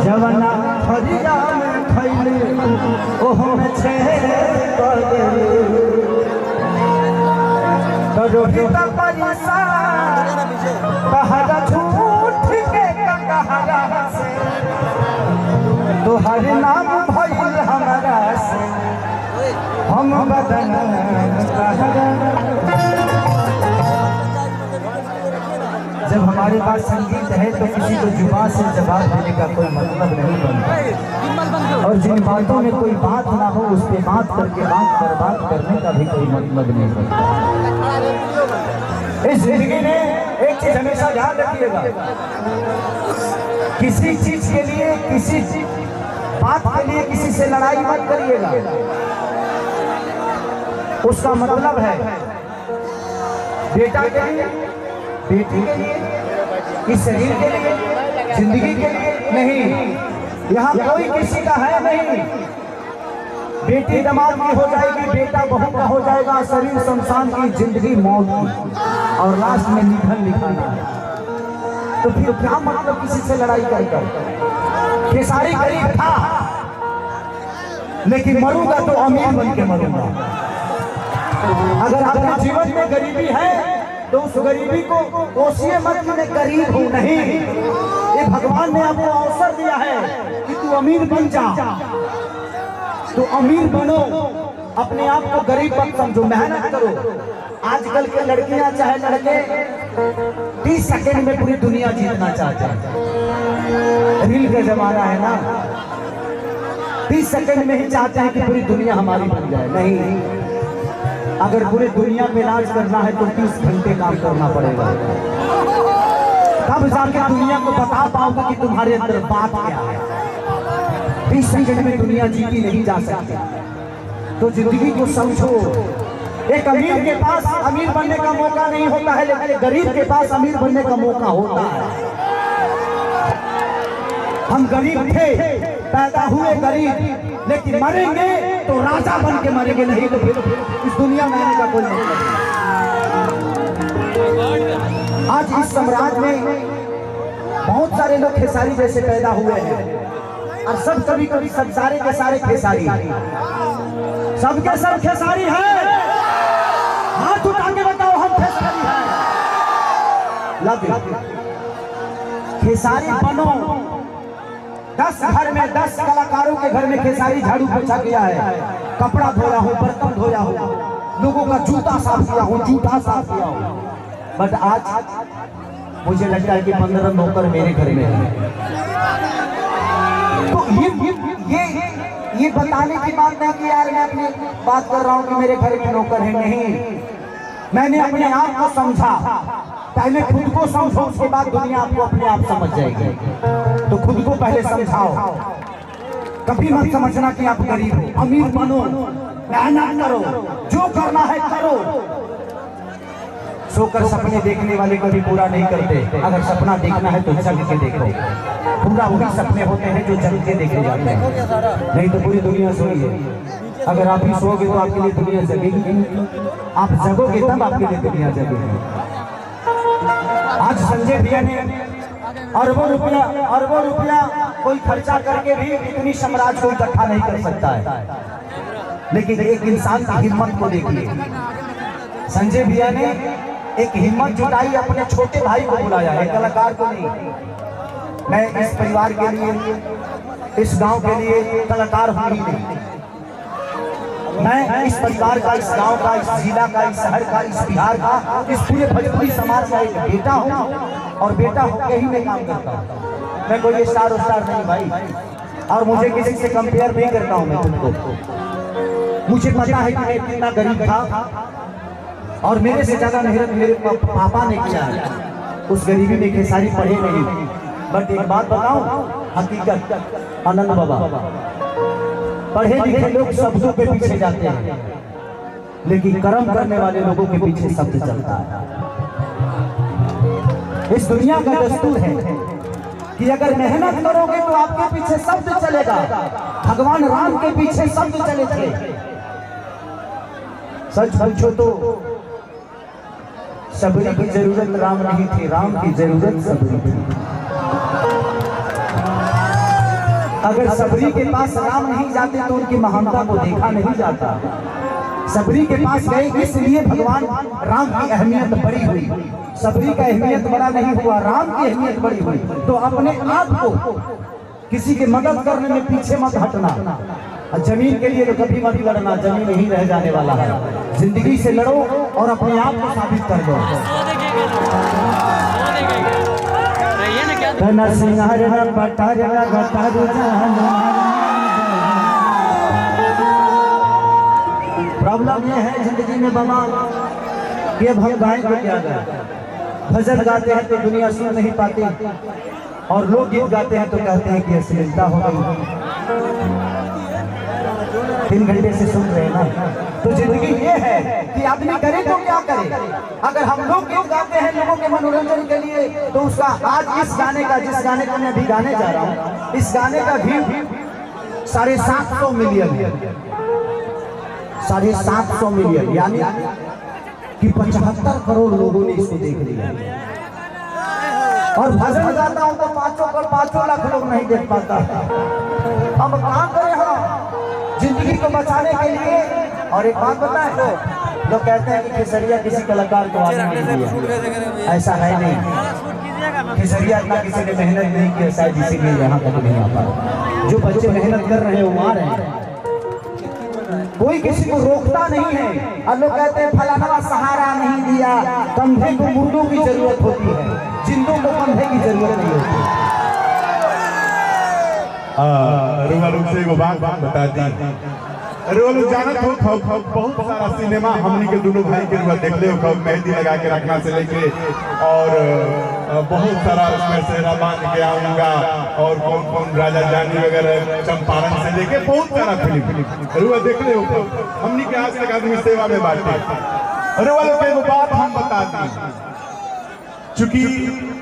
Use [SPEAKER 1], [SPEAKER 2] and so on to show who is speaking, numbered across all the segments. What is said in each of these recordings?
[SPEAKER 1] जवना फरिया में खैले ओहो में छे रोहित परिसार कहरा झूठ के कहरा से तोहर नाम भइल हमरा से हम बदन जब हमारे पास संगीत है तो किसी को जुबान से जवाब देने का कोई मतलब नहीं बनता और जिन बातों में कोई बात ना हो उस पर बात करके बात बर्बाद करने का भी कोई मतलब नहीं बनता। इस जिंदगी में एक चीज हमेशा ध्यान रखिएगा, किसी चीज के लिए किसी बात के लिए किसी से लड़ाई मत करिएगा। उसका मतलब है बेटा के लिए, बेटी के लिए, इस शरीर के लिए, जिंदगी के लिए नहीं। यहाँ कोई किसी का है नहीं। बेटी दमाद की हो जाएगी, बेटा बहू का हो जाएगा, शरीर शमशान की, जिंदगी मौत की, और लास्ट में निधन लिखाना है। तो फिर क्या मतलब किसी से लड़ाई कर? खेसारी गरीब था लेकिन मरूंगा तो अमीर बन के मरूंगा। अगर आपके जीवन में गरीबी है तो उस गरीबी को कोशिए मत कि मैं गरीब हूं, नहीं। ये भगवान ने आपको अवसर दिया है कि तू अमीर बन जा, तो अमीर बनो, अपने आप को गरीब मत समझो, मेहनत करो। आजकल के लड़कियां चाहे लड़के 30 सेकंड में पूरी दुनिया जीतना चाहते हैं। रील का जमाना है ना, 30 सेकंड में ही चाहते हैं कि पूरी दुनिया हमारी बन जाए। नहीं, अगर पूरी दुनिया में राज करना है तो 30 घंटे काम करना पड़ेगा, तब जाके दुनिया को बता पाओगे कि तुम्हारे अंदर बात क्या है। 30 सेकंड में दुनिया जीती नहीं जा सकती, तो जिंदगी को समझो। एक अमीर के पास अमीर बनने का मौका नहीं होता है, लेकिन गरीब के पास अमीर बनने का मौका होता है। हम गरीब थे, पैदा हुए गरीब, लेकिन मरेंगे तो राजा बन के मरेंगे, नहीं तो फिर इस दुनिया में आने का कोई मतलब नहीं। आज इस साम्राज्य में बहुत सारे लोग खेसारी जैसे पैदा हुए हैं, और सब कभी कभी सब सारे के सारे खेसारी, सबके सब खेसारी है। हाथ उठा के बताओ हम खेसारी हैं। खेसारी बनो। 10 घर में 10 कलाकारों के घर में खेसारी झाड़ू पोछा किया है, कपड़ा धोया हो, बर्तन धोया हो, लोगों का जूता साफ किया हो, जूता साफ किया हो। बट आज मुझे लगता है कि 15 नौकर मेरे घर में है। तो ये बताने की बात नहीं कि यार मैं अपनी बात कर रहा हूँ कि मेरे घर में नौकर है, नहीं। मैंने अपने आप को समझा, पहले खुद को समझो, उसके बाद दुनिया आपको अपने आप समझ जाएगी। तो खुद को पहले समझाओ। कभी मत समझना कि आप गरीब हो। अमीर बनो, मेहनत करो, जो करना है करो। सोकर सपने देखने वाले कभी पूरा नहीं करते। अगर सपना देखना है तो जग के देखो। पूरा वही सपने होते हैं जो जग के देखे जाते हैं, नहीं तो पूरी दुनिया सोई है। अगर आप ही सोओगे तो आपके लिए दुनिया जगेगी, आप जगोगे तब आपके लिए दुनिया जगेगी। आज संजय भैया ने अरबों रुपया कोई खर्चा करके भी इतनी साम्राज्य को इकट्ठा नहीं कर सकता है, लेकिन एक इंसान की हिम्मत को देखिए। संजय भैया ने एक हिम्मत जुटाई, अपने छोटे भाई को बुलाया, एक कलाकार को नहीं। मैं इस परिवार के लिए, इस गांव के लिए कलाकार हूं ही नहीं। मैं इस परिवार का, इस गांव का, इस जिला का, इस शहर का, इस बिहार का, इस पूरे भोजपुरी समाज का एक बेटा हूं, और बेटा होकर ही मैं काम करता हूं। मैं कोई स्टार नहीं भाई, और मुझे किसी से कंपेयर नहीं करता हूं मैं खुद को। मुझे पता है कि मैं कितना गरीब था, और मेरे से ज्यादा मेहनत मेरे पापा ने किया है। उस गरीबी में खेसारी पढ़े नहीं। बट एक बात बताऊं, हकीकत, आनंद बाबा, पढ़े लिखे लोग शब्दों के पीछे जाते हैं, लेकिन कर्म करने वाले लोगों के पीछे शब्द चलता है। इस दुनिया का दस्तूर है कि अगर मेहनत करोगे तो आपके पीछे शब्द चलेगा। भगवान राम के पीछे शब्द चले थे। सच पूछो तो सबरी की जरूरत राम नहीं थी, राम की जरूरत सबरी थी। अगर सबरी के पास राम नहीं जाते तो उनकी महानता को देखा नहीं जाता। सबरी के पास गए इसलिए भगवान राम की अहमियत बड़ी हुई। सबरी का अहमियत बड़ा नहीं हुआ, राम की अहमियत बड़ी हुई। तो अपने आप को किसी की मदद करने में पीछे मत हटना। जमीन के लिए तो कभी मत लड़ना, जमीन ही रह जाने वाला है। जिंदगी से लड़ो और अपने आप को साबित कर दो। प्रॉब्लम ये है जिंदगी में बाबा कि अब हम गाएं तो क्या गाएं। भजन गाते हैं तो दुनिया सुन नहीं पाती, और लोग गीत गाते हैं तो कहते हैं कि अश्लीलता हो गई। 3 घंटे से सुन रहे हैं ना। तो जिंदगी ये है कि आदमी करे तो क्या करे। अगर हम लोग गीत गाते हैं लोगों के मनोरंजन के लिए, तो उसका आज इस गाने का, जिस गाने को मैं अभी गाने जा रहा हूँ, इस गाने का व्यू 750 मिलियन, 750 मिलियन, यानी कि 75 करोड़ लोगों ने इसको देख लिया। और भजन गाता हूँ तो 5 लाख लोग नहीं देख पाता। अब काम करें हम जिंदगी को बचाने के लिए। और एक बात बताएं, लोग कहते हैं कि खेसरिया किसी कलाकार को आने नहीं दिया। ऐसा है नहीं। खेसरिया इतना किसी ने मेहनत नहीं की, शायद इसीलिए यहाँ तक नहीं आ पा। जो बच्चे मेहनत कर रहे हैं वो आ रहे हैं, कोई किसी को रोकता नहीं है। और लोग कहते हैं फलाना सहारा नहीं दिया। कंधे को मुर्दों की जरूरत होती है, जिंदों को कंधे की जरूरत नहीं होती।
[SPEAKER 2] रुआ लोग से बात बता दी। रुआ लोग जानत हो बहुत सारा सिनेमा हमनी के दोनों भाई के रुआ देख ले हो, मेहंदी लगा के रखना से लेके, और बहुत सारा उसमें से रामायण के आऊंगा, और कौन कौन राजा जानी वगैरह, चंपारण से लेके बहुत सारा फिल्म रुआ देख ले हो। हमनी के आज तक आदमी सेवा में बांटे। रुआ लोग के बात हम बता दी, चूंकि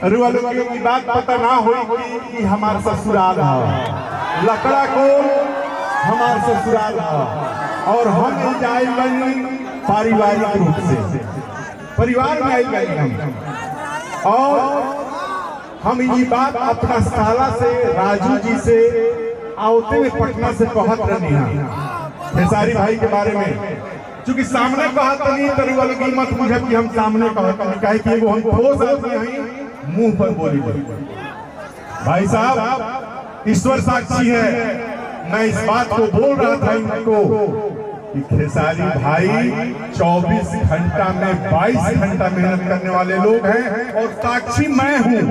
[SPEAKER 2] रुआ लोग की बात पता ना हो कि हमारे ससुराल है लकड़ा को, हमारे ससुराल है, और हम जाए पारिवारिक रूप से परिवार में आई गई हम। और हम ये बात अपना साला से, राजू जी से आवते में पटना से कहत रही हैं खेसारी भाई के बारे में। चूंकि सामने कहत नहीं तो रुआ लोग मत बुझे कि हम सामने कहत नहीं, कहे कि वो हम ठोस आदमी हैं, मुंह पर बोली। भाई साहब ईश्वर साक्षी है, मैं इस बात को बोल रहा था इनको कि खेसारी भाई 24 घंटा में 22 घंटा मेहनत करने वाले लोग हैं, और साक्षी मैं हूँ,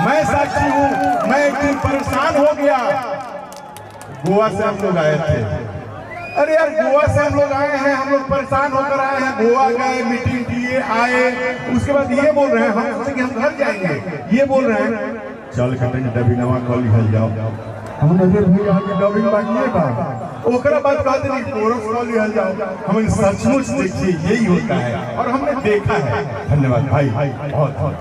[SPEAKER 2] मैं साक्षी हूँ। मैं एक दिन परेशान हो गया, गोवा से हम लोग आए थे। अरे यार गोवा से हम लोग आए हैं, हम लोग परेशान होकर आए हैं, गोवा गए, मीटिंग किए, आए, उसके बाद ये बोल रहे हैं हम सोचे कि हम घर जाएंगे, ये बोल रहे हैं चल कटेंगे डबी नवा कॉल लिखल जाओ। हमने फिर भी कहा कि डबिंग बाकी है बा, ओकरा बात कहते नहीं कोरस कॉल लिखल जाओ। हमें सचमुच देखिए यही होता है, और हमने देखा है। धन्यवाद भाई, बहुत बहुत।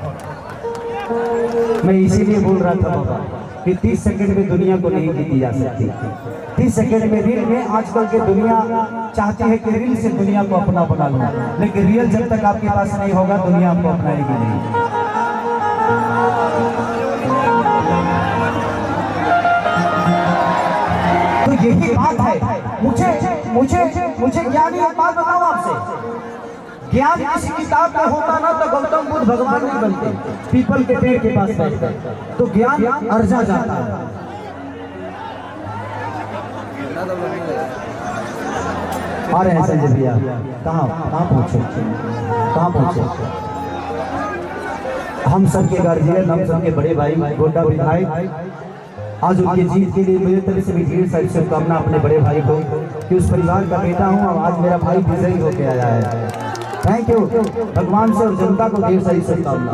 [SPEAKER 1] मैं इसीलिए बोल रहा था बाबा कि 30 सेकंड में दुनिया को नहीं जीती जा सकती। 30 सेकंड में रील में आजकल के दुनिया चाहती है कि रील से दुनिया को अपना बना लो, लेकिन रियल जब तक आपके पास नहीं होगा दुनिया आपको अपनाएगी नहीं। तो यही बात है। मुझे ज्ञानी एक बात बताओ आपसे, ज्ञान किसी किताब में होता ना तो गौतम बुद्ध भगवान नहीं बनते, पीपल के पेड़ के पास बैठते, तो ज्ञान अर्जा जाता है। आ रहे हैं संजय भैया, कहाँ पहुँचे? हम सबके गार्जियन, हम सबके बड़े भाई गोड्डा विधायक, आज उनके जीत के लिए मेरे तरफ से भी ढेर सारी शुभकामना अपने बड़े भाई को, कि उस परिवार का बेटा हूँ और आज मेरा भाई विजयी होके आया है। थैंक यू, भगवान से और जनता को ढेर सारी शुभकामना।